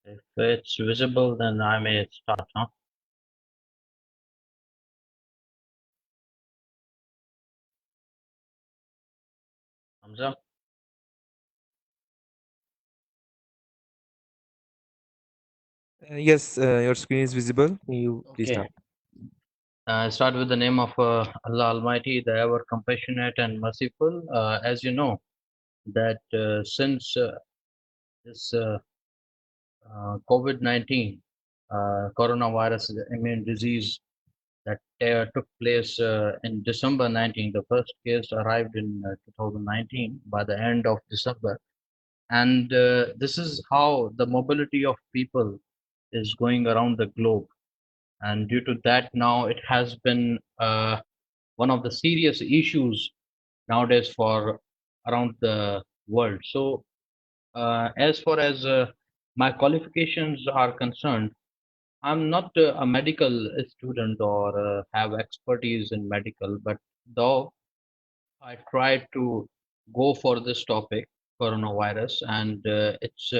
If it's visible, then I may start, huh? Hamza? Yes, your screen is visible. You please Okay. start. I start with the name of Allah Almighty, the ever compassionate and merciful. As you know, that since this COVID-19 coronavirus immune disease that took place in December 19, the first case arrived in 2019 by the end of December. And this is how the mobility of people is going around the globe. And due to that, now it has been one of the serious issues nowadays for around the world. So, as far as my qualifications are concerned, I'm not a medical student or have expertise in medical, but though I tried to go for this topic, coronavirus, and its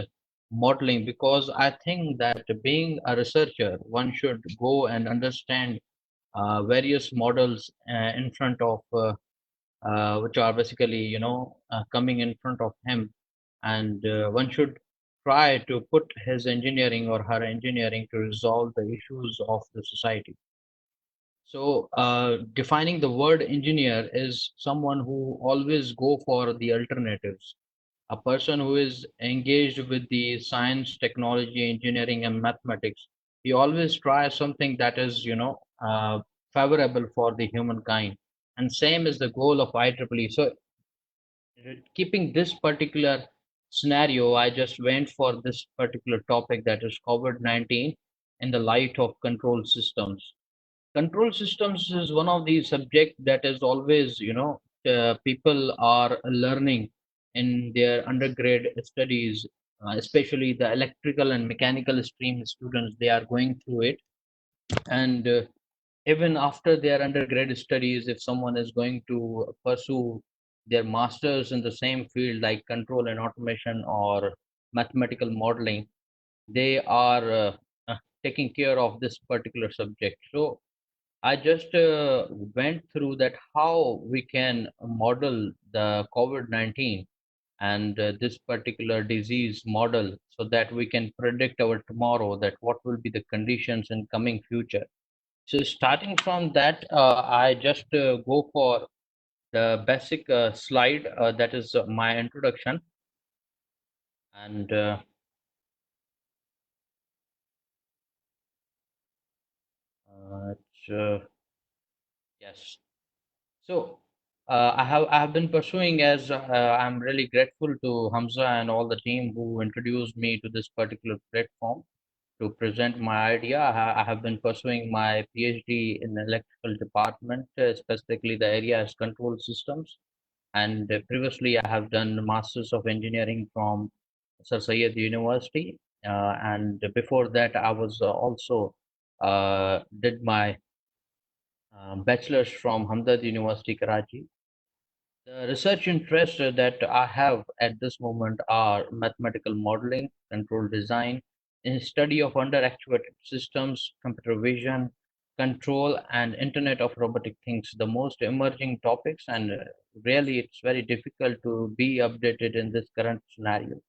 modeling, because I think that being a researcher, one should go and understand various models in front of which are basically coming in front of him, and one should try to put his engineering or her engineering to resolve the issues of the society. So defining the word engineer is someone who always go for the alternatives, a person who is engaged with the science, technology, engineering, and mathematics. He always tries something that is, favorable for the humankind. And same is the goal of IEEE. So, keeping this particular scenario, I just went for this particular topic, that is COVID-19 in the light of control systems. Control systems is one of the subject that is always, people are learning in their undergrad studies, especially the electrical and mechanical stream students. They are going through it, and even after their undergrad studies, if someone is going to pursue their masters in the same field like control and automation or mathematical modeling, they are taking care of this particular subject. So I just went through that how we can model the COVID-19 and this particular disease model, so that we can predict our tomorrow, that what will be the conditions in coming future. So starting from that, I just go for the basic slide, that is my introduction, and it's, yes. So I have been pursuing, as I'm really grateful to Hamza and all the team who introduced me to this particular platform to present my idea. I have been pursuing my PhD in electrical department, specifically the area is control systems. And previously, I have done Masters of Engineering from Sir Syed University. And before that, I was also did my bachelor's from Hamdard University, Karachi. The research interests that I have at this moment are mathematical modeling, control design, in study of under-actuated systems, computer vision, control, and Internet of Robotic Things, the most emerging topics, and really it's very difficult to be updated in this current scenario.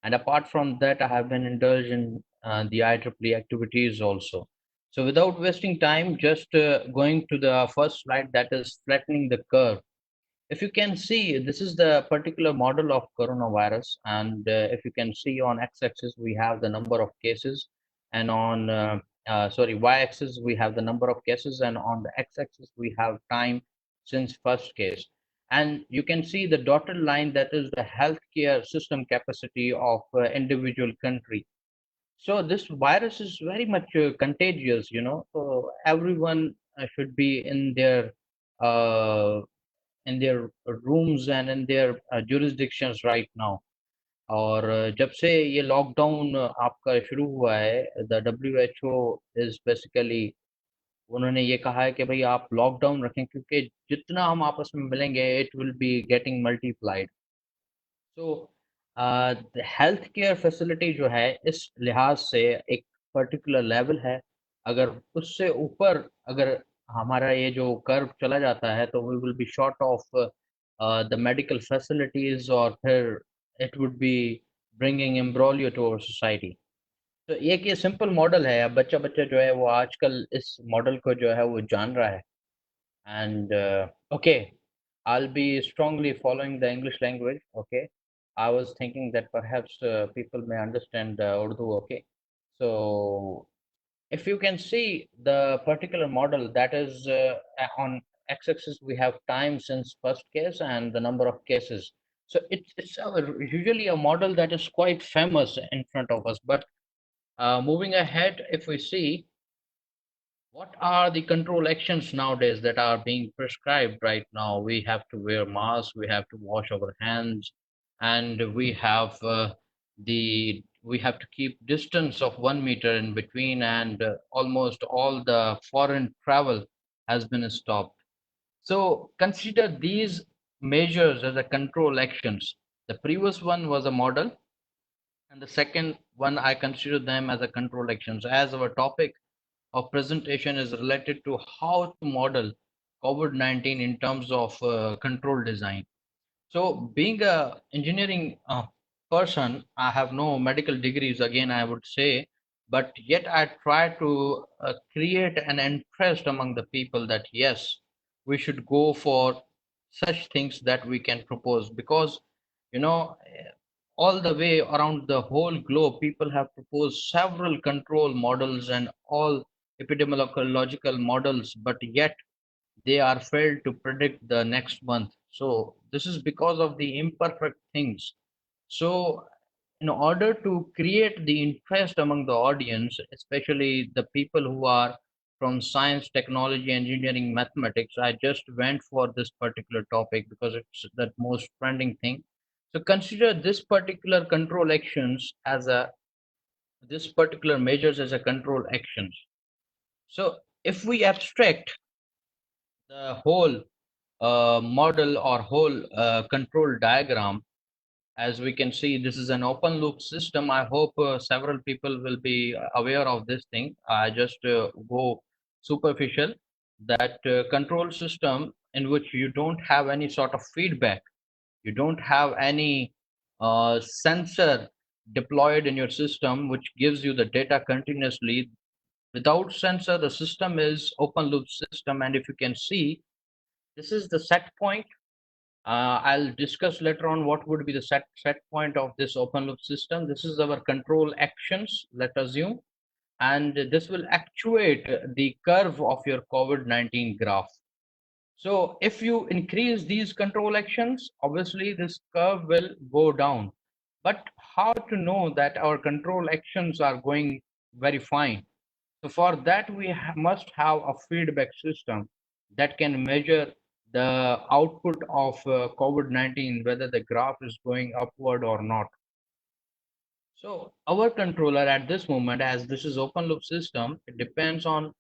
And apart from that, I have been indulged in the IEEE activities also. So without wasting time, just going to the first slide, that is flattening the curve. If you can see, this is the particular model of coronavirus, and if you can see on x-axis we have the number of cases, and on sorry, y-axis we have the number of cases, and on the x-axis we have time since first case. And you can see the dotted line, that is the healthcare system capacity of individual country. So this virus is very much contagious, so everyone should be uh, in their rooms and in their jurisdictions right now. और जब से ये lockdown आपका शुरू हुआ है, the WHO is basically, उन्होंने ये कहा है कि भाई आप लॉकडाउन रखें, क्योंकि जितना हम आपस में मिलेंगे it will be getting multiplied. So health care facility जो है इस लिहाज से एक पर्टिकुलर लेवल है। अगर उससे ऊपर अगर हमारा ये जो कर्व चला जाता है तो we will be short of the medical facilities, और फिर it would be bringing imbroglio to our society. तो एक ये सिंपल मॉडल है। अब बच्चा बच्चा जो है वो आजकल इस मॉडल को जो है वो जान रहा है। And okay, I'll be strongly following the English language. Okay, I was thinking that perhaps people may understand Urdu. Okay, so if you can see the particular model, that is on x-axis we have time since first case and the number of cases. So it's usually a model that is quite famous in front of us. But moving ahead, if we see what are the control actions nowadays that are being prescribed right now? We have to wear masks, we have to wash our hands, and we have to keep distance of 1 meter in between, and almost all the foreign travel has been stopped. So consider these measures as a control actions. The previous one was a model, and the second one I consider them as a control actions. As our topic of presentation is related to how to model COVID-19 in terms of control design. So, being a engineering person, I have no medical degrees. Again, I would say, but yet I try to create an interest among the people that yes, we should go for such things that we can propose, because all the way around the whole globe, people have proposed several control models and all epidemiological models, but yet they are failed to predict the next month. So this is because of the imperfect things. So in order to create the interest among the audience, especially the people who are from science, technology, engineering, mathematics, I just went for this particular topic because it's the most trending thing. So consider this particular control actions as a this particular measures as a control actions. So if we abstract the whole model or whole control diagram, as we can see, this is an open loop system. I hope several people will be aware of this thing. I just go superficial. That control system in which you don't have any sort of feedback, you don't have any sensor deployed in your system which gives you the data continuously. Without sensor, the system is open loop system, and if you can see, this is the set point. I'll discuss later on what would be the set point of this open loop system. This is our control actions, let us assume, and this will actuate the curve of your COVID-19 graph. So if you increase these control actions, obviously this curve will go down. But how to know that our control actions are going very fine? So for that, we must have a feedback system that can measure the output of COVID-19, whether the graph is going upward or not. So our controller at this moment, as this is open loop system, it depends on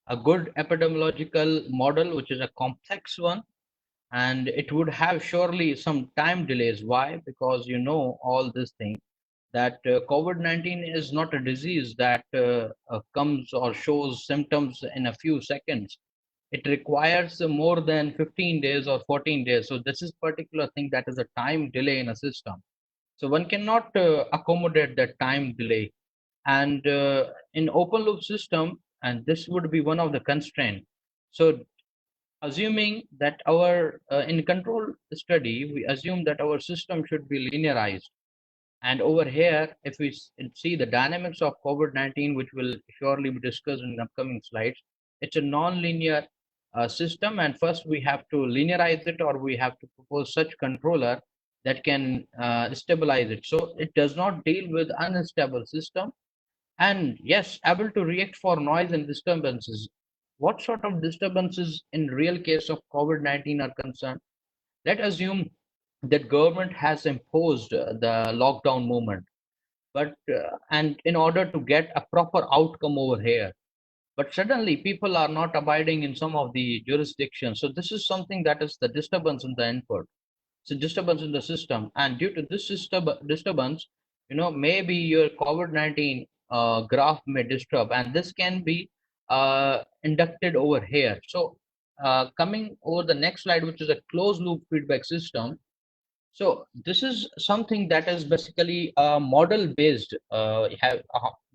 a good epidemiological model, which is a complex one, and it would have surely some time delays. Why? Because all this thing that COVID-19 is not a disease that comes or shows symptoms in a few seconds. It requires more than 15 days or 14 days. So this is particular thing that is a time delay in a system. So one cannot accommodate that time delay. And in open loop system, and this would be one of the constraint. So assuming that our in control study, we assume that our system should be linearized. And over here, if we see the dynamics of COVID-19, which will surely be discussed in the upcoming slides, it's a non-linear system. And first we have to linearize it, or we have to propose such controller that can stabilize it. So it does not deal with unstable system. And yes, able to react for noise and disturbances. What sort of disturbances in real case of COVID-19 are concerned? Let's assume that government has imposed the lockdown movement, but and in order to get a proper outcome over here, but suddenly people are not abiding in some of the jurisdictions. So this is something that is the disturbance in the input. so disturbance in the system, and due to this disturbance, maybe your COVID-19 graph may disturb, and this can be inducted over here. So coming over the next slide, which is a closed loop feedback system. So this is something that is basically model based. Have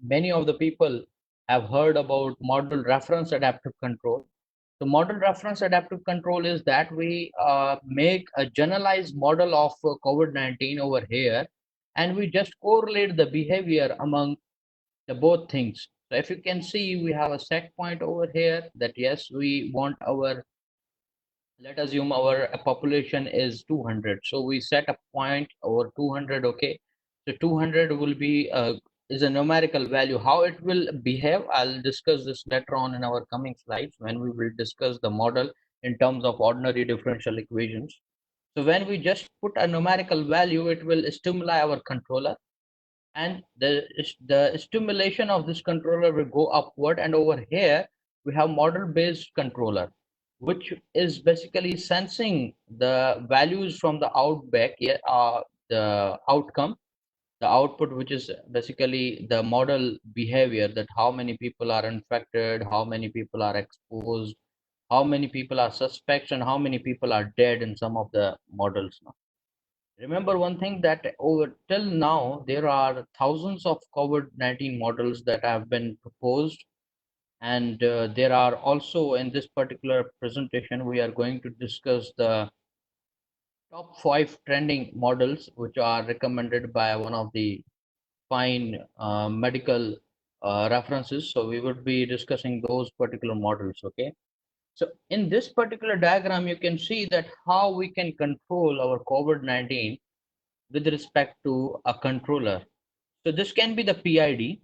Many of the people have heard about model reference adaptive control. The model reference adaptive control is that we make a generalized model of COVID-19 over here, and we just correlate the behavior among the both things. So if you can see, we have a set point over here that yes, we want our, let us assume our population is 200, so we set a point over 200. Okay, so 200 will be is a numerical value. How it will behave, I'll discuss this later on in our coming slides when we will discuss the model in terms of ordinary differential equations. So when we just put a numerical value, it will stimuli our controller, and the stimulation of this controller will go upward, and over here we have model based controller, which is basically sensing the values from the outback, yeah, the outcome, the output, which is basically the model behavior, that how many people are infected, how many people are exposed, how many people are suspects, and how many people are dead in some of the models now. Remember one thing, that over till now there are thousands of COVID-19 models that have been proposed, and there are also, in this particular presentation, we are going to discuss the top 5 trending models which are recommended by one of the fine medical references. So we would be discussing those particular models. Okay. So in this particular diagram, you can see that how we can control our COVID-19 with respect to a controller. So this can be the PID.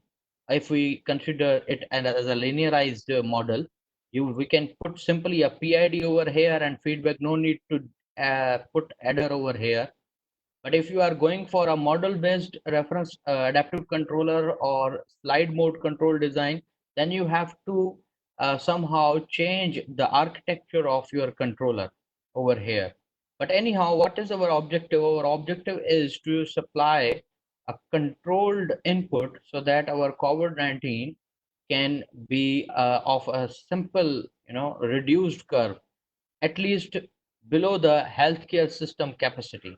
If we consider it as a linearized model, we can put simply a PID over here and feedback. No need to put adder over here. But if you are going for a model-based reference adaptive controller or slide mode control design, then you have to somehow change the architecture of your controller over here. But anyhow, what is our objective? Our objective is to supply a controlled input so that our COVID-19 can be of a simple, reduced curve, at least below the healthcare system capacity.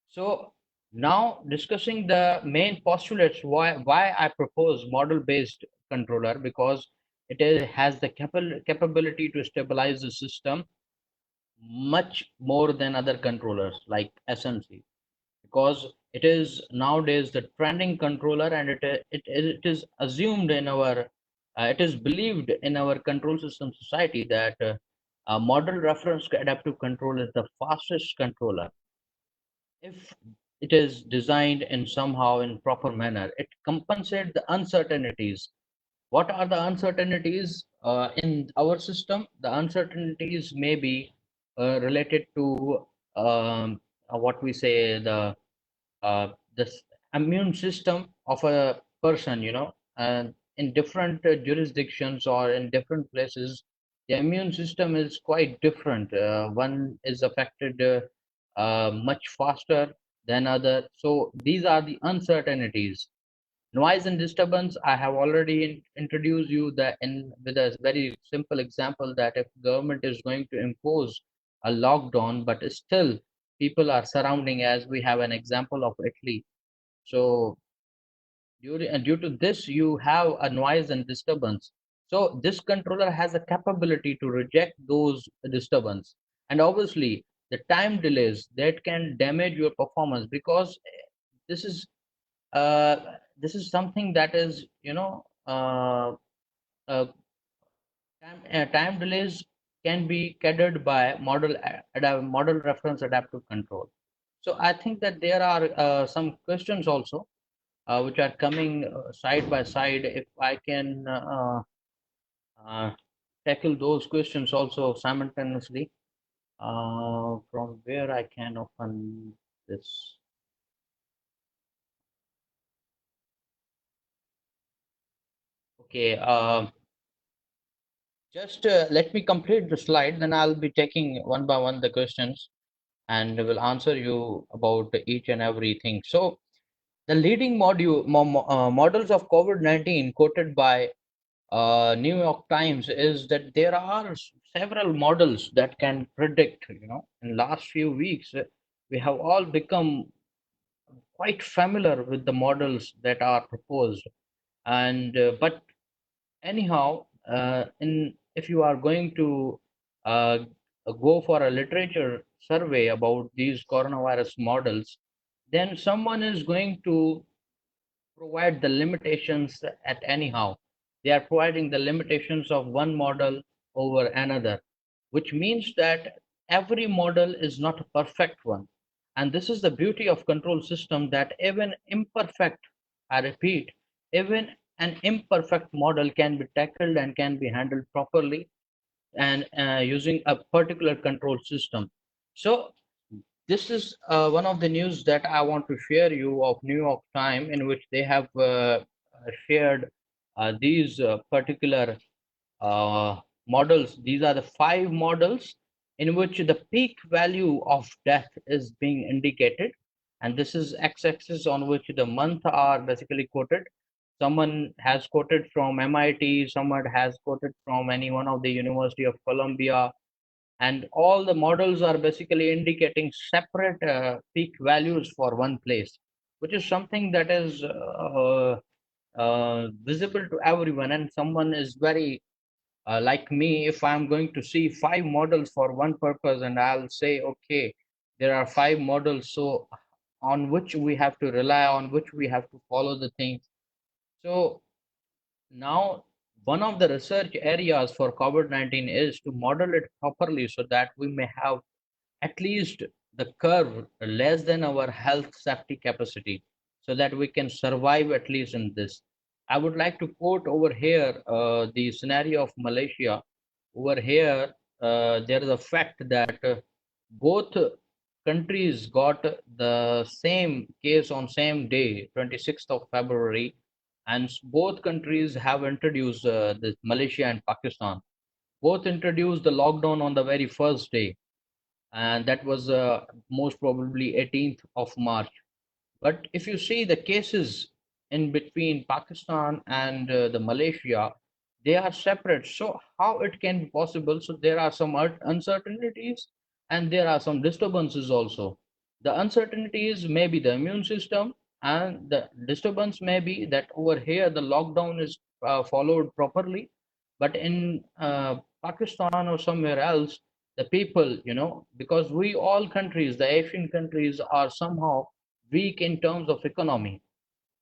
So now discussing the main postulates, why I propose model-based controller, because has the capability to stabilize the system much more than other controllers like SNC, because it is nowadays the trending controller, and it is assumed in our it is believed in our control system society that model reference adaptive control is the fastest controller. If it is designed in somehow in proper manner, it compensates the uncertainties. What are the uncertainties in our system? The uncertainties may be related to what we say, the immune system of a person, and in different jurisdictions or in different places, the immune system is quite different. One is affected much faster than other. So these are the uncertainties. Noise and disturbance, I have already introduced you that in with a very simple example, that if government is going to impose a lockdown, but still people are surrounding, as we have an example of Italy. So due to this, you have a noise and disturbance. So this controller has a capability to reject those disturbance, and obviously the time delays that can damage your performance, because this is uh, this is something that is, uh, time delays can be catered by model reference adaptive control. So I think that there are some questions also which are coming side by side. If I can uh, tackle those questions also simultaneously, from where I can open this. Okay, just let me complete the slide, then I'll be taking one by one the questions. and will answer you about each and everything. So the leading models of COVID-19 quoted by New York Times is that there are several models that can predict. In last few weeks, we have all become quite familiar with the models that are proposed. And but anyhow, in if you are going to uh, go for a literature survey about these coronavirus models, then someone is going to provide the limitations at anyhow. They are providing the limitations of one model over another, which means that every model is not a perfect one. And this is the beauty of control system, that even imperfect, I repeat, even an imperfect model can be tackled and can be handled properly, and using a particular control system. So this is one of the news that I want to share you of New York Times, in which they have shared these particular models. These are the five models in which the peak value of death is being indicated, and this is x-axis on which the month are basically quoted. Someone has quoted from MIT, someone has quoted from any one of the University of Columbia, and all the models are basically indicating separate peak values for one place, which is something that is visible to everyone. And someone is very like me, if I'm going to see five models for one purpose, and I'll say, okay, there are five models, so on which we have to rely, on which we have to follow the things. So now, one of the research areas for COVID-19 is to model it properly so that we may have at least the curve less than our health safety capacity, so that we can survive at least in this. I would like to quote over here the scenario of Malaysia. Over here, there is a fact that both countries got the same case on same day, 26th of February, and both countries have introduced this, Malaysia and Pakistan. Both introduced the lockdown on the very first day, and that was most probably 18th of March. But if you see the cases in between Pakistan and the Malaysia, they are separate. So how it can be possible? So there are some uncertainties, and there are some disturbances also. The uncertainties may be the immune system, and the disturbance may be that over here the lockdown is followed properly, but in Pakistan or somewhere else, the people, because we all countries, the Asian countries, are somehow weak in terms of economy.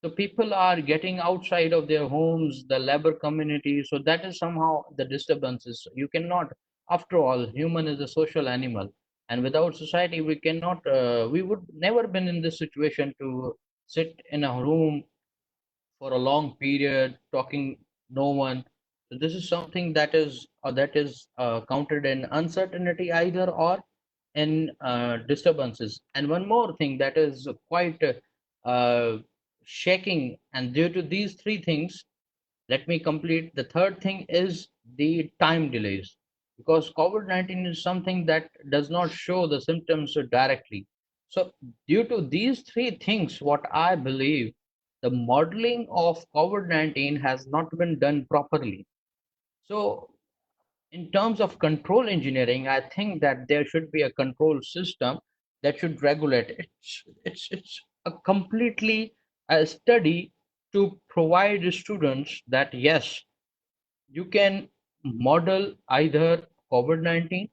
So people are getting outside of their homes, the labor community. So that is somehow the disturbances. You cannot, after all, human is a social animal, and without society, we cannot. We would never been in this situation to sit in a room for a long period talking no one. So this is something that is counted in uncertainty either, or in disturbances. And one more thing that is quite shaking, and due to these three things, let me complete. The third thing is the time delays, because COVID-19 is something that does not show the symptoms directly. So, due to these three things, what I believe, the modeling of COVID-19 has not been done properly. So, in terms of control engineering, I think that there should be a control system that should regulate. It's a completely a study to provide students that yes, you can model either COVID-19,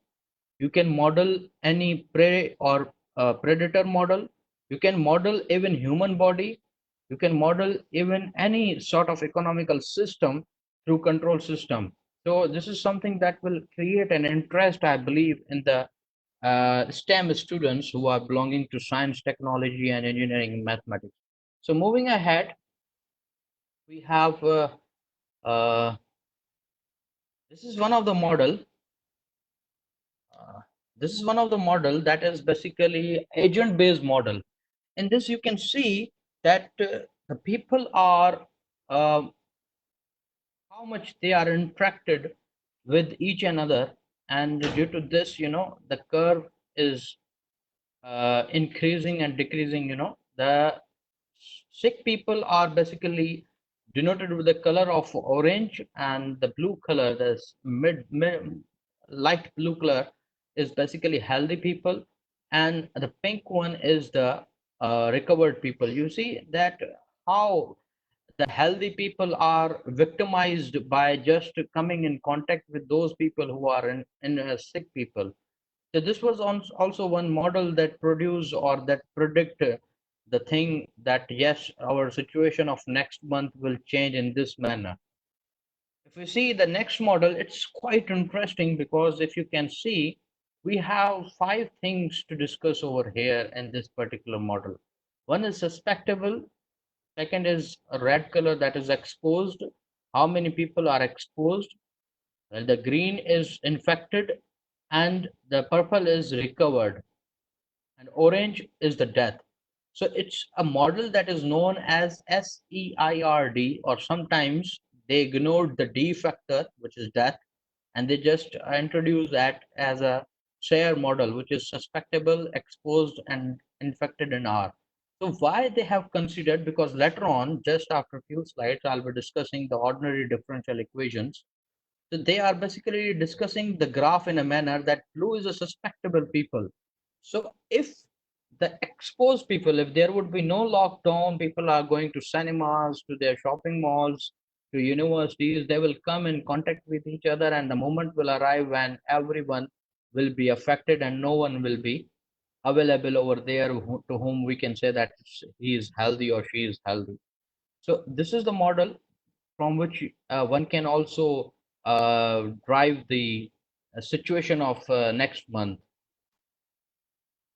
you can model any prey or predator model, you can model even human body, you can model even any sort of economical system through control system. So this is something that will create an interest, I believe, in the STEM students who are belonging to science, technology, and engineering and mathematics. So moving ahead, we have uh, this is one of the model. Uh, this is one of the model that is basically agent-based model. In this, you can see that the people are uh, how much they are interacted with each another, and due to this, the curve is increasing and decreasing. The sick people are basically denoted with the color of orange, and the blue color, this mid light blue color, is basically healthy people, and the pink one is the recovered people. You see that how the healthy people are victimized by just coming in contact with those people who are in sick people. So this was also one model that produce or that predict the thing that yes, our situation of next month will change in this manner. If we see the next model, it's quite interesting because if you can see, we have five things to discuss over here in this particular model. One is suspectable, second is a red color, that is exposed. How many people are exposed? Well, the green is infected, and the purple is recovered, and orange is the death. So it's a model that is known as SEIRD, or sometimes they ignored the D factor, which is death, and they just introduce that as a share model, which is suspectable, exposed, and infected in R. So why they have considered, because later on, just after a few slides, I'll be discussing the ordinary differential equations. So they are basically discussing the graph in a manner that blue is a suspectable people. So if the exposed people, if there would be no lockdown, people are going to cinemas, to their shopping malls, to universities, they will come in contact with each other, and the moment will arrive when everyone will be affected and no one will be available over there to whom we can say that he is healthy or she is healthy. So this is the model from which one can also drive the situation of next month.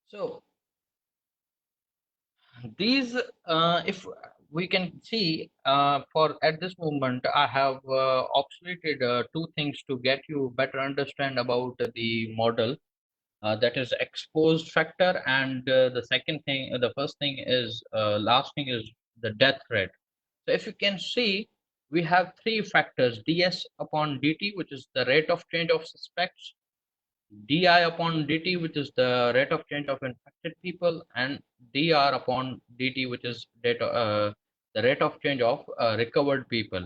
So these, if we can see, for at this moment, I have obsoleted two things to get you better understand about the model. That is exposed factor, and the second thing, the first thing is last thing is the death rate. So if you can see, we have three factors: ds upon dt, which is the rate of change of suspects; di upon dt, which is the rate of change of infected people; and dr upon dt, which is the rate of change of recovered people.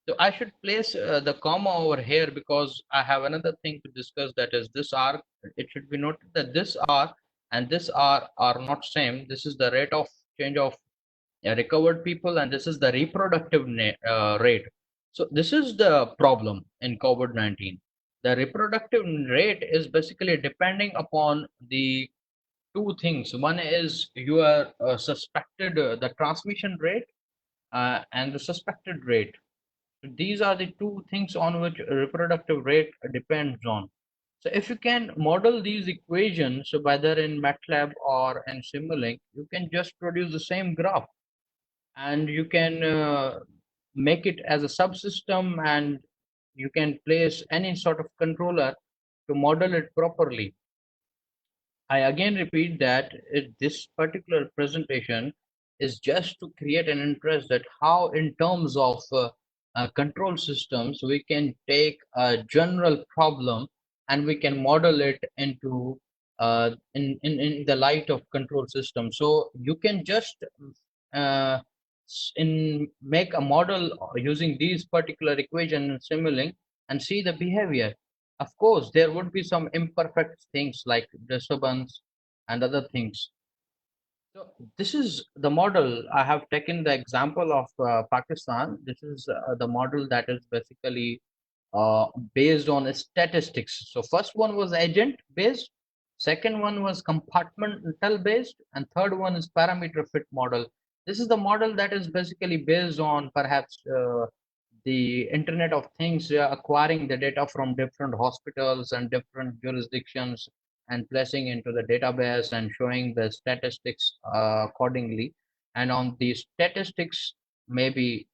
So I should place the comma over here because I have another thing to discuss, that is this R. It should be noted that this R and this R are not same. This is the rate of change of recovered people, and this is the reproductive rate. So this is the problem in COVID-19. The reproductive rate is basically depending upon the two things. One is your suspected the transmission rate and the suspected rate. So these are the two things on which reproductive rate depends on. So if you can model these equations, so whether in MATLAB or in Simulink, you can just produce the same graph, and you can make it as a subsystem, and you can place any sort of controller to model it properly. I again repeat that this particular presentation is just to create an interest that how, in terms of control systems, we can take a general problem and we can model it into in the light of control system. So you can just uh, make a model using these particular equation in Simulink and see the behavior. Of course, there would be some imperfect things like disturbance and other things. So this is the model. I have taken the example of Pakistan. This is the model that is basically uh, based on statistics. So first one was agent based, second one was compartmental based, and third one is parameter fit model. This is the model that is basically based on perhaps the Internet of Things, acquiring the data from different hospitals and different jurisdictions and placing into the database and showing the statistics accordingly. And on the statistics, maybe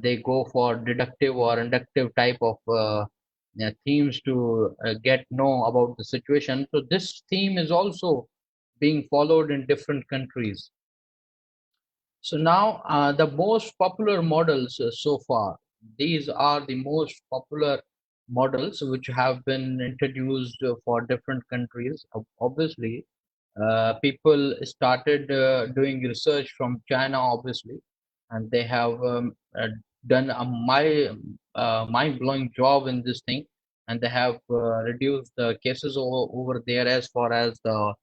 they go for deductive or inductive type of themes to get know about the situation. So this theme is also being followed in different countries. So now the most popular models so far, these are the most popular models which have been introduced for different countries. Obviously, People started doing research from China, obviously, and they have done a mind-blowing job in this thing, and they have reduced the cases over there as far as the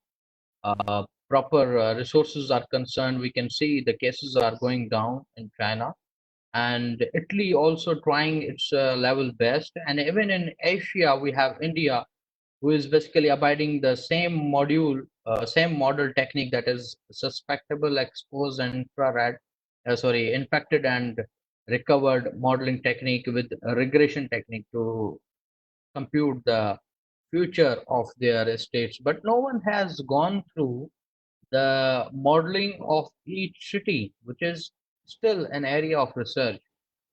proper resources are concerned. We can see the cases are going down in China, and Italy also trying its level best, and even in Asia we have India, who is basically abiding the same model technique, that is suspectable, exposed, and infected and recovered modeling technique with a regression technique to compute the future of their states. But no one has gone through the modeling of each city, which is still an area of research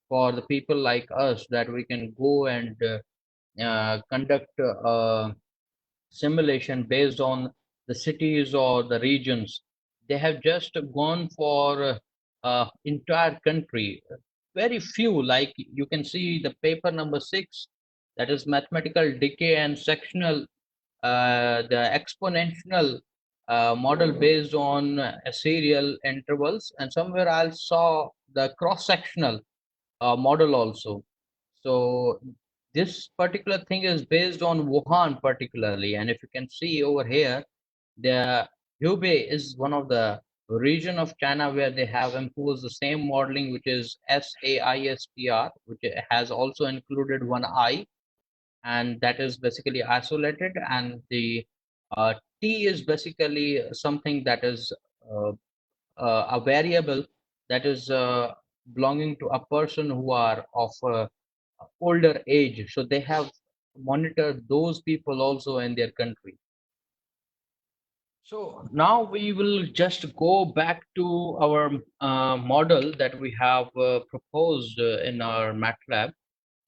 for the people like us, that we can go and conduct simulation based on the cities or the regions. They have just gone for entire country. Very few, like you can see the paper number 6, that is mathematical decay and sectional, the exponential model based on serial intervals, and somewhere I saw the cross sectional model also. So this particular thing is based on Wuhan particularly, and if you can see over here, the Hubei is one of the region of China where they have imposed the same modeling, which is SAISTR, which has also included one I, and that is basically isolated, and the T is basically something that is uh, a variable that is belonging to a person who are of older age, so they have monitored those people also in their country. So now we will just go back to our model that we have proposed in our MATLAB.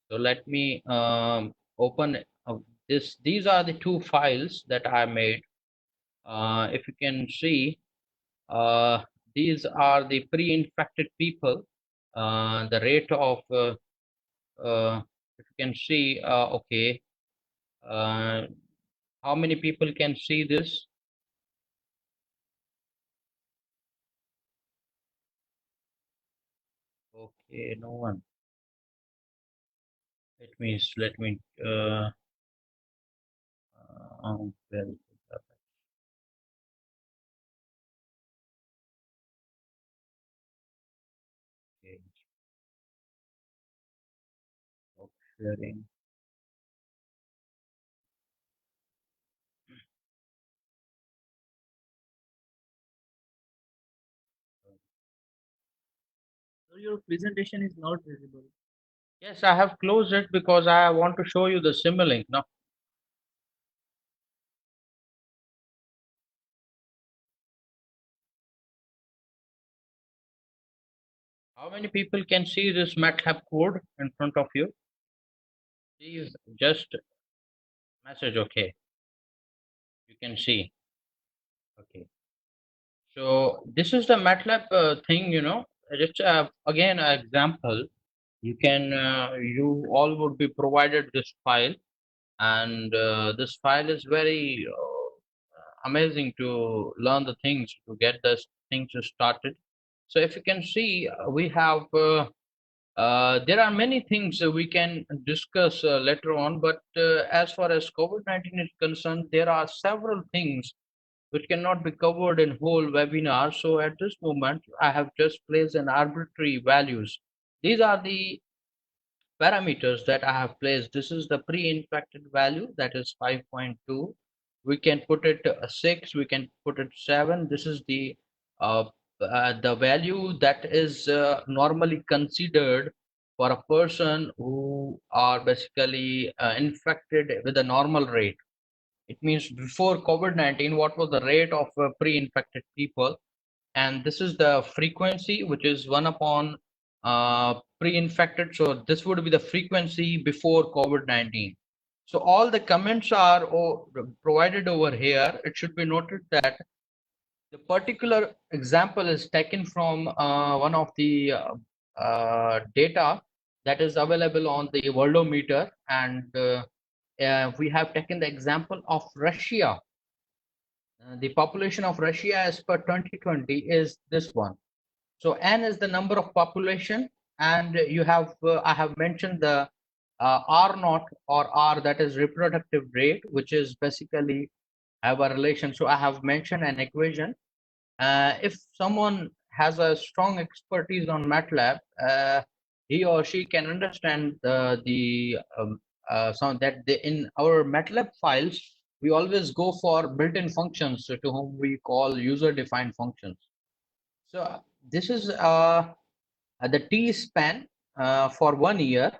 So let me open this. These are the two files that I made. If you can see, uh, these are the pre-infected people. The rate of, if you can see, okay, uh, how many people can see this? Okay, no one. Let me well, okay, stop sharing. So your presentation is not visible. Yes, I have closed it because I want to show you the Simulink. Now, how many people can see this MATLAB code in front of you? Please just message. Okay, you can see. Okay. So this is the MATLAB thing, just again an example. You all would be provided this file, and this file is very amazing to learn the things, to get this things started. So if you can see, we have there are many things we can discuss later on, but as far as COVID-19 is concerned, there are several things which cannot be covered in whole webinar. So at this moment, I have just placed an arbitrary values. These are the parameters that I have placed. This is the pre-infected value, that is 5.2. We can put it 6, we can put it 7. This is uh, the value that is normally considered for a person who are basically infected with a normal rate. It means before COVID-19, what was the rate of pre-infected people? And this is the frequency, which is 1 upon pre-infected. So this would be the frequency before COVID-19. So all the comments are provided over here. It should be noted that the particular example is taken from one of the data that is available on the worldometer, and we have taken the example of Russia. The population of Russia as per 2020 is this one. So n is the number of population, and you have I have mentioned the r naught or r, that is reproductive rate, which is basically have a relation. So I have mentioned an equation. If someone has a strong expertise on MATLAB, he or she can understand the some that in our MATLAB files we always go for built-in functions to whom we call user-defined functions. So this is the T span for 1 year,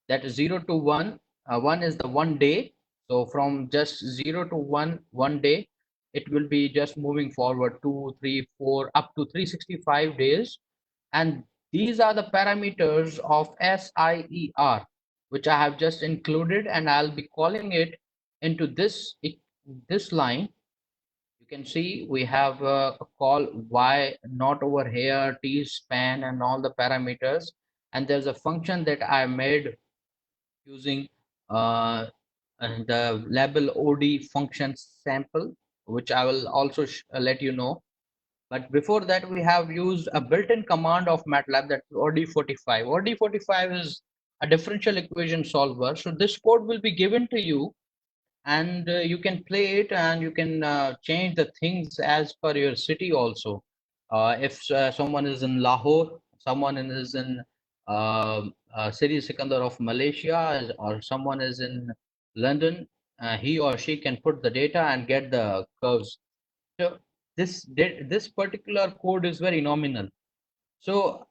that is 0 to 1. 1 is the 1 day. So from just 0 to 1 day, it will be just moving forward 2, 3, 4, up to 365 days. And these are the parameters of SIER, which I have just included, and I'll be calling it into this line. You can see we have a call y not over here, t span, and all the parameters. And there's a function that I made using the label OD function sample, which I will also let you know. But before that, we have used a built-in command of MATLAB, that's OD45. OD45 is a differential equation solver. So this code will be given to you, and you can play it, and you can change the things as per your city also. If someone is in Lahore, someone is in city Sikandar of Malaysia, or someone is in London, he or she can put the data and get the curves. So this particular code is very nominal. So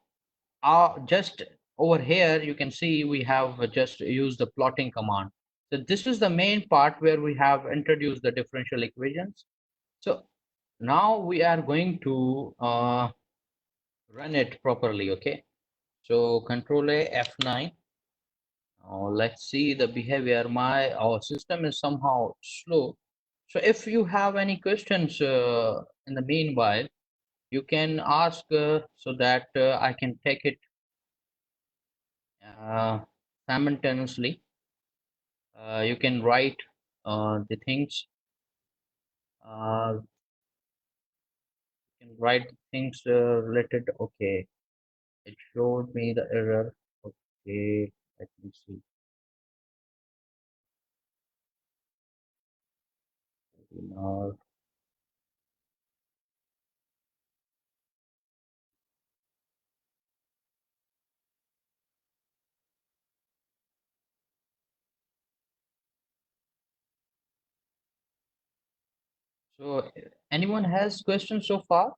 just over here, you can see we have just used the plotting command. So this is the main part where we have introduced the differential equations. So now we are going to run it properly, okay? So Control A, F9. Let's see the behavior. Our system is somehow slow. So if you have any questions in the meanwhile, you can ask so that I can take it uh, simultaneously. You can write the things. You can write things related. Okay, it showed me the error. Okay, let me see. Now, so anyone has questions so far?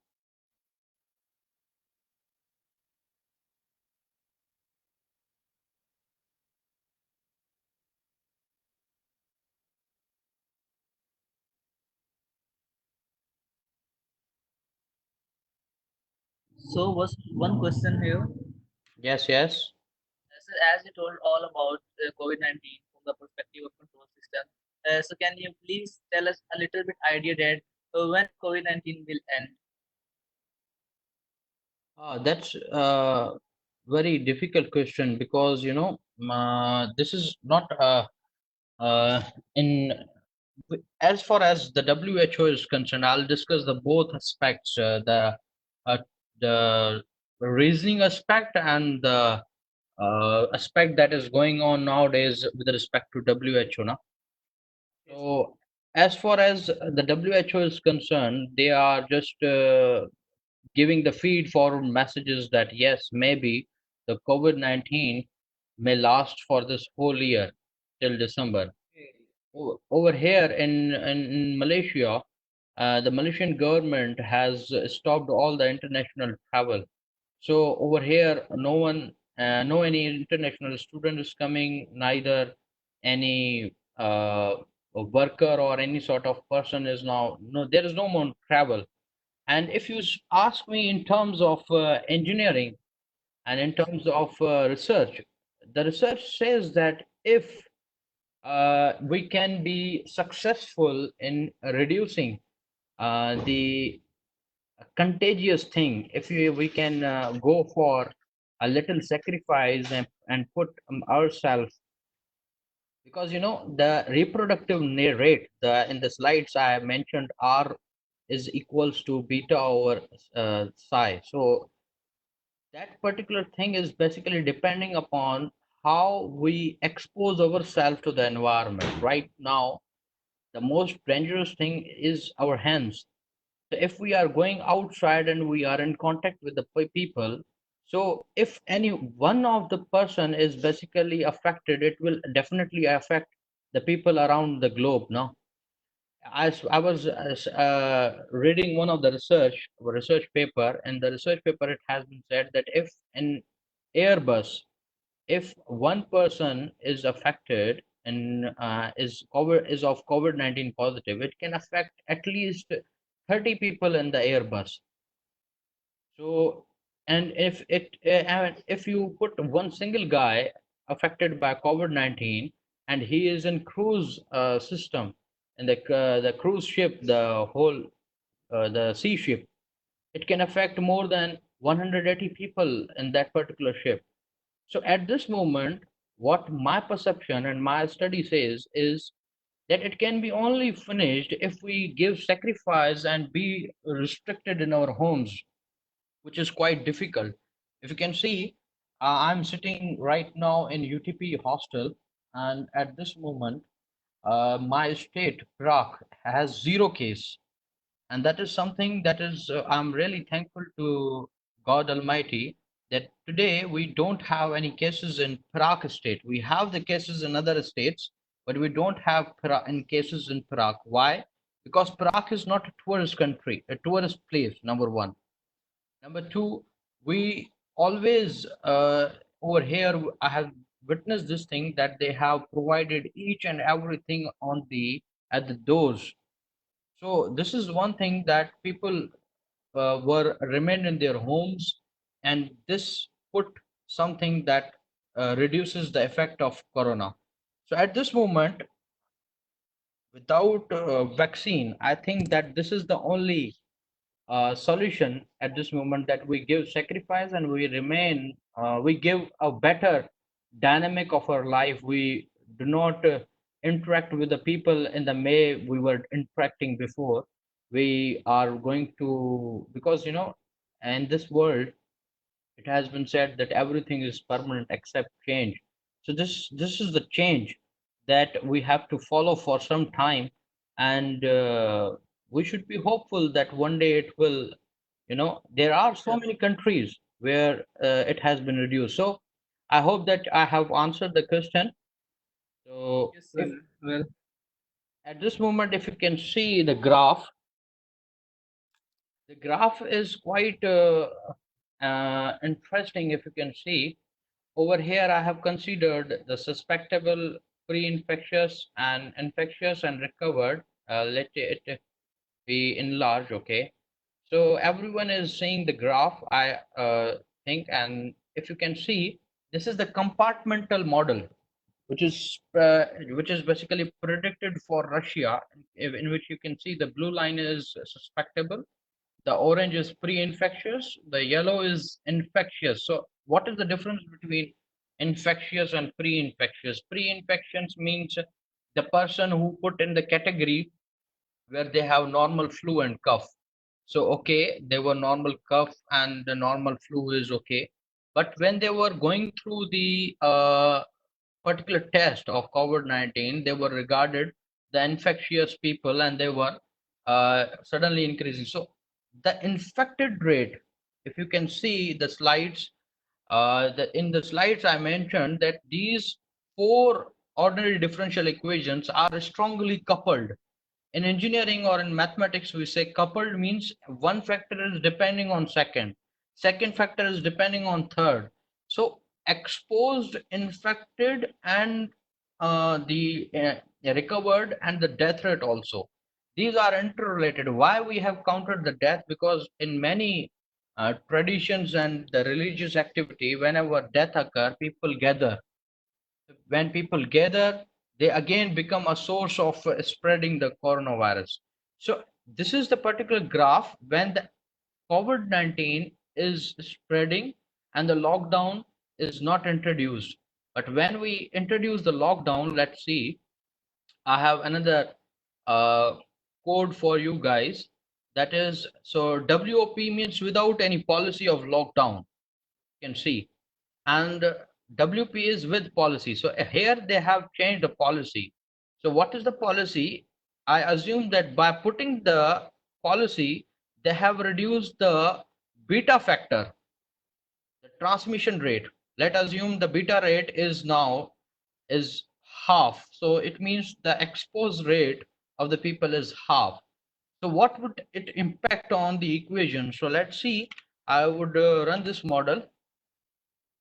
So was one question here. Yes, yes. So as you told all about COVID-19 from the perspective of control system, so can you please tell us a little bit idea that when COVID-19 will end? That's a very difficult question, because this is not in as far as the WHO is concerned. I'll discuss the both aspects, uh, the reasoning aspect and the aspect that is going on nowadays with respect to WHO. Now, Yes. so as far as the WHO is concerned, they are just giving the feed forward messages that yes, maybe the COVID-19 may last for this whole year till December. Over here in Malaysia, the Malaysian government has stopped all the international travel. So over here, no any international student is coming, neither any worker or any sort of person is now, no, there is no more travel. And if you ask me in terms of engineering and in terms of research, the research says that if we can be successful in reducing the contagious thing, if we can go for a little sacrifice and put ourselves, because the reproductive rate, in the slides I mentioned is equals to beta over psi. So that particular thing is basically depending upon how we expose ourselves to the environment. Right now, the most dangerous thing is our hands. So if we are going outside and we are in contact with the people, so if any one of the person is basically affected, it will definitely affect the people around the globe. No, as I was reading one of the research paper, and the research paper, it has been said that if in Airbus, if one person is affected and is of COVID-19 positive, it can affect at least 30 people in the Airbus. So, and if you put one single guy affected by COVID-19 and he is in cruise system and the cruise ship, the whole the sea ship, it can affect more than 180 people in that particular ship. So at this moment, what my perception and my study says is that it can be only finished if we give sacrifice and be restricted in our homes, which is quite difficult. If you can see, I'm sitting right now in UTP hostel, and at this moment, my state, Prague, has zero case, and that is something that is I'm really thankful to God Almighty that today we don't have any cases in Prague state. We have the cases in other states, but we don't have in cases in Prague. Why? Because Prague is not a tourist country, a tourist place. Number one. Number two, we always over here, I have witnessed this thing that they have provided each and everything on the at the doors. So this is one thing that people were remain in their homes, and this put something that reduces the effect of corona. So at this moment, without vaccine, I think that this is the only solution at this moment, that we give sacrifice and we remain, we give a better dynamic of our life. We do not interact with the people in the way we were interacting before. We are going to, because in this world, it has been said that everything is permanent except change. So this is the change that we have to follow for some time, and we should be hopeful that one day it will. There are so Sure. many countries where it has been reduced. So I hope that I have answered the question. So Yes, if sir. Well, at this moment, if you can see the graph is quite interesting. If you can see over here, I have considered the suspectable, pre-infectious, and infectious and recovered. Let it be enlarged, okay? So everyone is seeing the graph, I think, and if you can see, this is the compartmental model, which is basically predicted for Russia, in which you can see the blue line is suspectable, the orange is pre-infectious, the yellow is infectious. So what is the difference between infectious and pre-infectious? Pre-infections means the person who put in the category where they have normal flu and cough. So okay, they were normal cough and the normal flu is okay. But when they were going through the particular test of COVID-19, they were regarded the infectious people, and they were suddenly increasing. So the infected rate, if you can see the slides, in the slides I mentioned that these four ordinary differential equations are strongly coupled. In engineering or in mathematics, we say coupled means one factor is depending on second factor is depending on third. So exposed, infected, and the recovered, and the death rate also, these are interrelated. Why we have counted the death? Because in many traditions and the religious activity, whenever death occur, people gather. When people gather, they again become a source of spreading the coronavirus. So this is the particular graph when the COVID-19 is spreading and the lockdown is not introduced. But when we introduce the lockdown, let's see, I have another uh, code for you guys. That is, so WOP means without any policy of lockdown, you can see. And WP is with policy. So here they have changed the policy. So what is the policy? I assume that by putting the policy, they have reduced the beta factor, the transmission rate. Let assume the beta rate is now is half. So it means the expose rate of the people is half. So what would it impact on the equation? So let's see. I would run this model,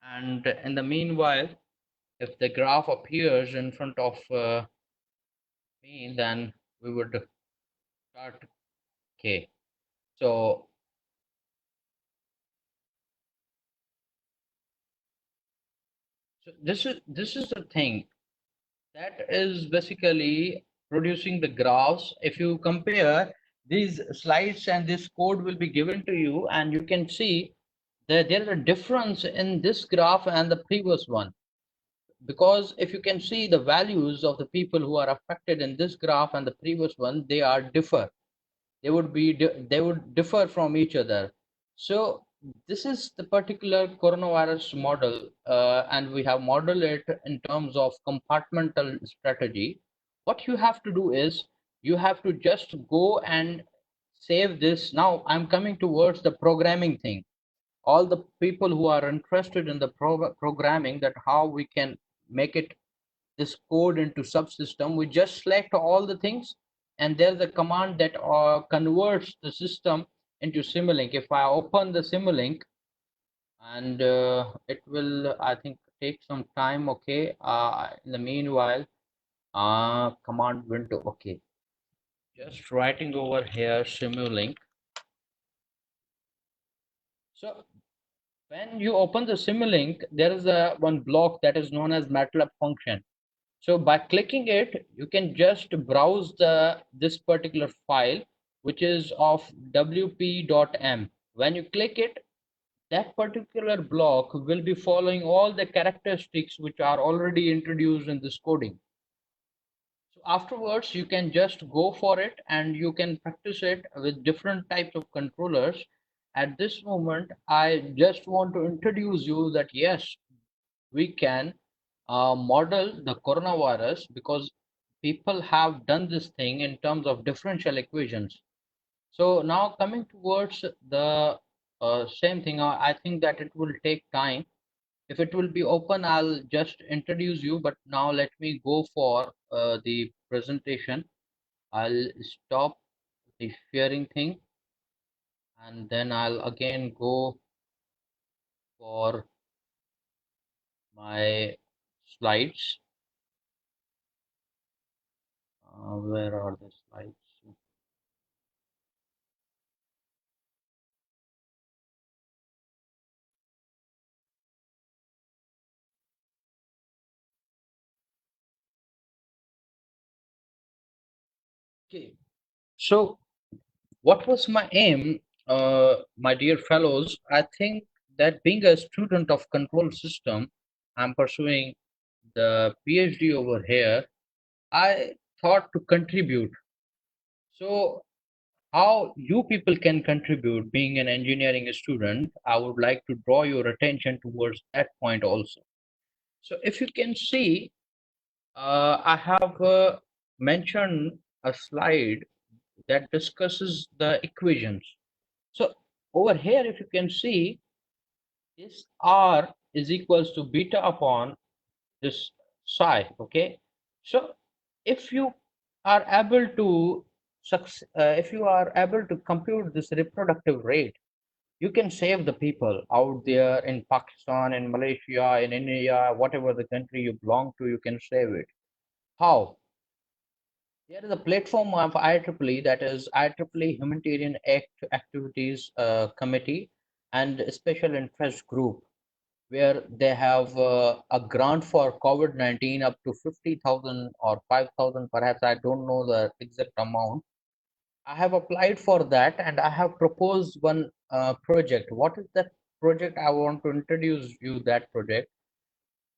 and in the meanwhile, if the graph appears in front of me, then we would start. Okay. So, so this is the thing that is basically producing the graphs. If you compare these slides and this code will be given to you, and you can see that there is a difference in this graph and the previous one. Because if you can see the values of the people who are affected in this graph and the previous one, they are differ. They would differ from each other. So this is the particular coronavirus model, and we have modeled it in terms of compartmental strategy. What you have to do is you have to just go and save this. Now I'm coming towards the programming thing. All the people who are interested in the programming, that how we can make it this code into subsystem, we just select all the things, and there's a command that converts the system into Simulink. If I open the Simulink, and it will, I think, take some time. Okay, in the meanwhile, command window. Okay, just writing over here Simulink. So when you open the Simulink, there is a one block that is known as MATLAB function. So by clicking it, you can just browse this particular file, which is of wp.m. When you click it, that particular block will be following all the characteristics which are already introduced in this coding. So afterwards, you can just go for it and you can practice it with different types of controllers. At this moment, I just want to introduce you that yes, we can model the coronavirus, because people have done this thing in terms of differential equations. So now coming towards the same thing, I think that it will take time. If it will be open, I'll just introduce you, but now let me go for the presentation. I'll stop the sharing thing, and then I'll again go for my slides. Where are the slides? Okay, so what was my aim, my dear fellows? I think that being a student of control system, I'm pursuing the PhD over here. I thought to contribute. So how you people can contribute being an engineering student, I would like to draw your attention towards that point also. So if you can see, I have mentioned a slide that discusses the equations. So over here, if you can see, this R is equals to beta upon this psi. Okay. So if you are able to if you are able to compute this reproductive rate, you can save the people out there in Pakistan, in Malaysia, in India, whatever the country you belong to, you can save it. How? There is a platform of IEEE, that is IEEE Humanitarian Activities Committee and a special interest group, where they have a grant for COVID-19 up to 50,000 or 5,000, perhaps. I don't know the exact amount. I have applied for that and I have proposed one project. What is that project? I want to introduce you that project.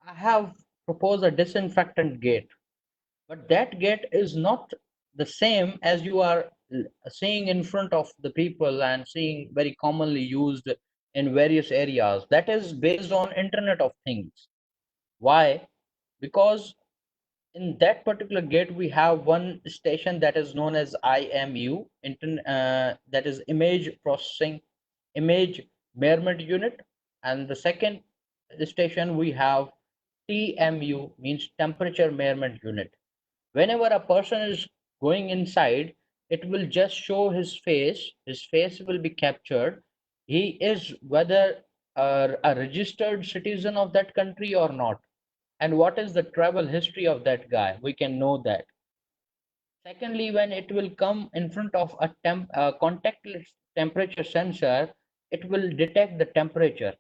I have proposed a disinfectant gate, but that gate is not the same as you are seeing in front of the people and seeing very commonly used in various areas. That is based on Internet of Things. Why? Because in that particular gate we have one station that is known as IMU, that is image measurement unit, and the second station we have TMU, means temperature measurement unit. Whenever a person is going inside, it will just show his face will be captured. He is whether a registered citizen of that country or not, and what is the travel history of that guy, we can know that. Secondly, when it will come in front of a contactless temperature sensor, it will detect the temperature,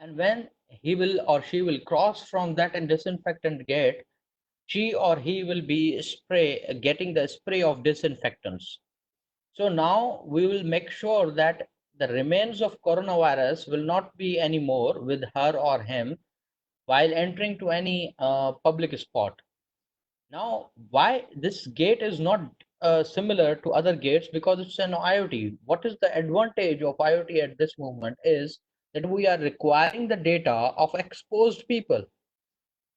and when he will or she will cross from that and disinfectant gate, she or he will be getting the spray of disinfectants. So now we will make sure that the remains of coronavirus will not be anymore with her or him while entering to any public spot. Now, why this gate is not similar to other gates? Because it's an IoT. What is the advantage of IoT at this moment is that we are requiring the data of exposed people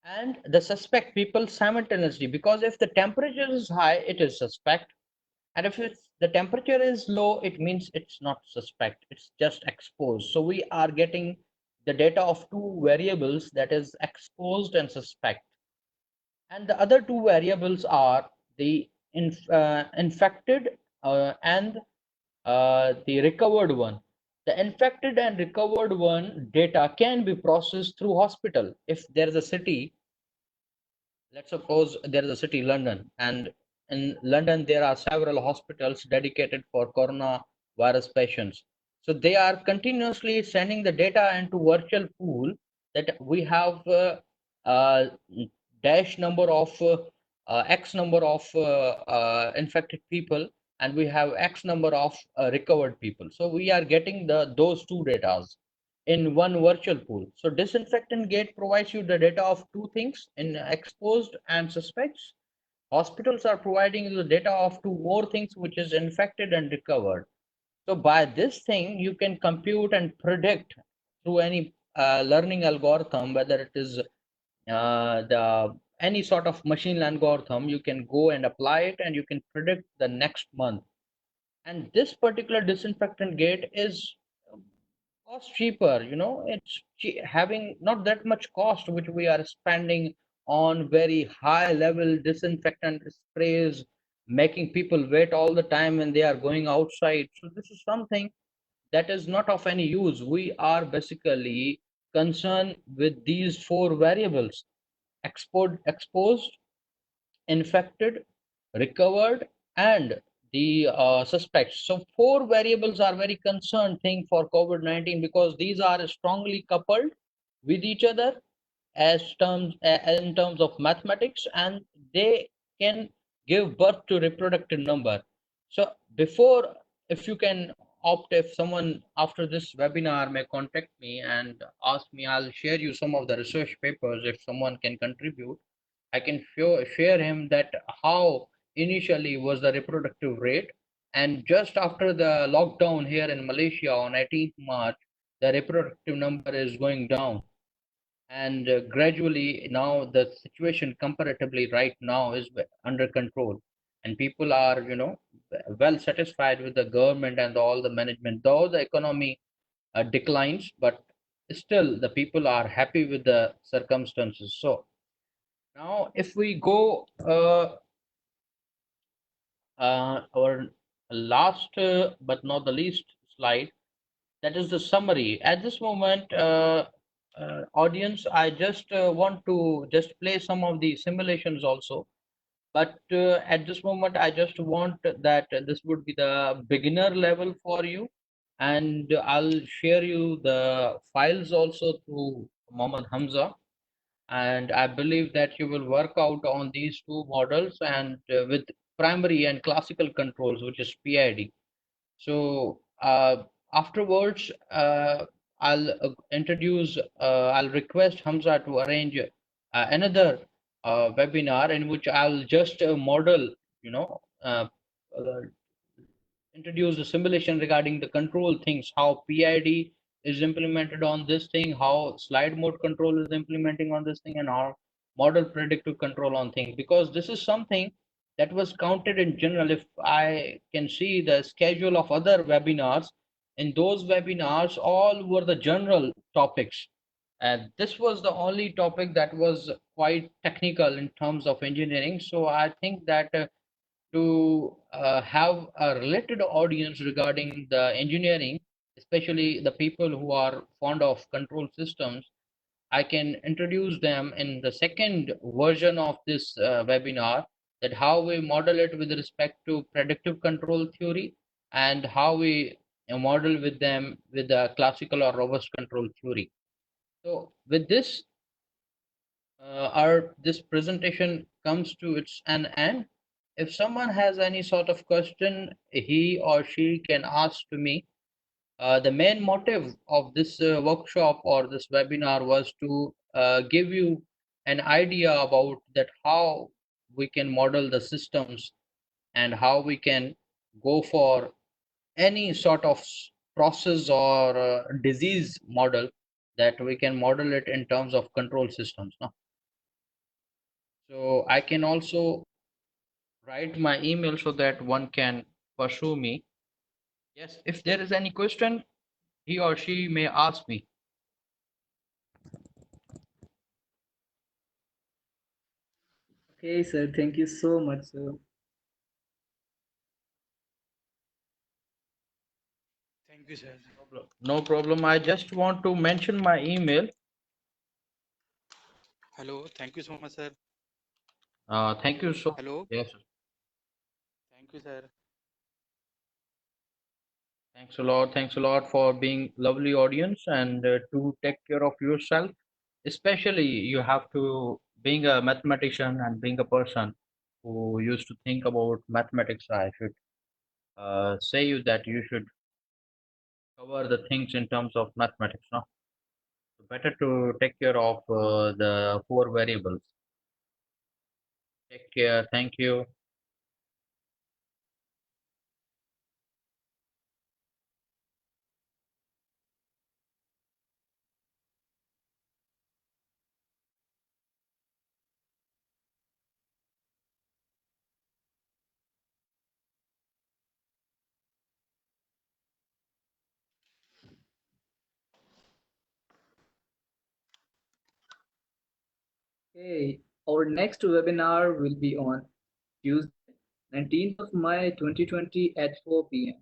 and the suspect people simultaneously, because if the temperature is high, it is suspect, and if the temperature is low, it means it's not suspect, it's just exposed. So we are getting the data of two variables, that is exposed and suspect, and the other two variables are the infected and the recovered one. The infected and recovered one data can be processed through hospital. If there is a city, let's suppose there is a city, London, and in London there are several hospitals dedicated for coronavirus patients. So they are continuously sending the data into virtual pool, that we have uh, dash number of X number of infected people, and we have X number of recovered people. So we are getting those two datas in one virtual pool. So disinfectant gate provides you the data of two things in exposed and suspects. Hospitals are providing you the data of two more things, which is infected and recovered. So by this thing, you can compute and predict through any learning algorithm, whether it is the any sort of machine algorithm, you can go and apply it and you can predict the next month. And this particular disinfectant gate is cost cheaper, it's having not that much cost which we are spending on very high level disinfectant sprays, making people wait all the time when they are going outside. So this is something that is not of any use. We are basically concerned with these four variables: exposed, infected, recovered, and the suspects. So four variables are very concerned thing for COVID-19, because these are strongly coupled with each other in terms of mathematics, and they can give birth to reproductive number. So before, if you can opt, if someone after this webinar may contact me and ask me, I'll share you some of the research papers. If someone can contribute, I can share him that how initially was the reproductive rate, and just after the lockdown here in Malaysia on 18th March, the reproductive number is going down, and gradually now the situation comparatively right now is under control, and people are well satisfied with the government and all the management, though the economy declines, but still the people are happy with the circumstances. So now, if we go our last but not the least slide, that is the summary. At this moment, audience, I just want to just play some of the simulations also. But at this moment, I just want that this would be the beginner level for you, and I'll share you the files also through Mohammed Hamza, and I believe that you will work out on these two models, and with primary and classical controls, which is PID. So afterwards, I'll request Hamza to arrange another webinar in which I'll just model, you know, uh, uh, introduce the simulation regarding the control things, how PID is implemented on this thing, how slide mode control is implementing on this thing, and how model predictive control on things. Because this is something that was counted in general. If I can see the schedule of other webinars, in those webinars, all were the general topics. And this was the only topic that was quite technical in terms of engineering. So I think that to have a related audience regarding the engineering, especially the people who are fond of control systems, I can introduce them in the second version of this webinar, that how we model it with respect to predictive control theory, and how we model with them with the classical or robust control theory. So with this, our this presentation comes to its an end. If someone has any sort of question, he or she can ask to me. The main motive of this workshop or this webinar was to give you an idea about that how we can model the systems, and how we can go for any sort of process or disease model, that we can model it in terms of control systems. No? So I can also write my email so that one can pursue me. Yes, if there is any question, he or she may ask me. Okay, sir. Thank you so much, sir. Thank you, sir. No problem. I just want to mention my email. Hello. Thank you so much, sir. Thank you so. Hello. Yes, sir. Thank you, sir. Thanks a lot. Thanks a lot for being lovely audience, and to take care of yourself. Especially you have to, being a mathematician and being a person who used to think about mathematics, I should say you that you should cover the things in terms of mathematics. No? So better to take care of the four variables. Take care. Thank you. Okay, our next webinar will be on Tuesday, 19th of May 2020 at 4 p.m.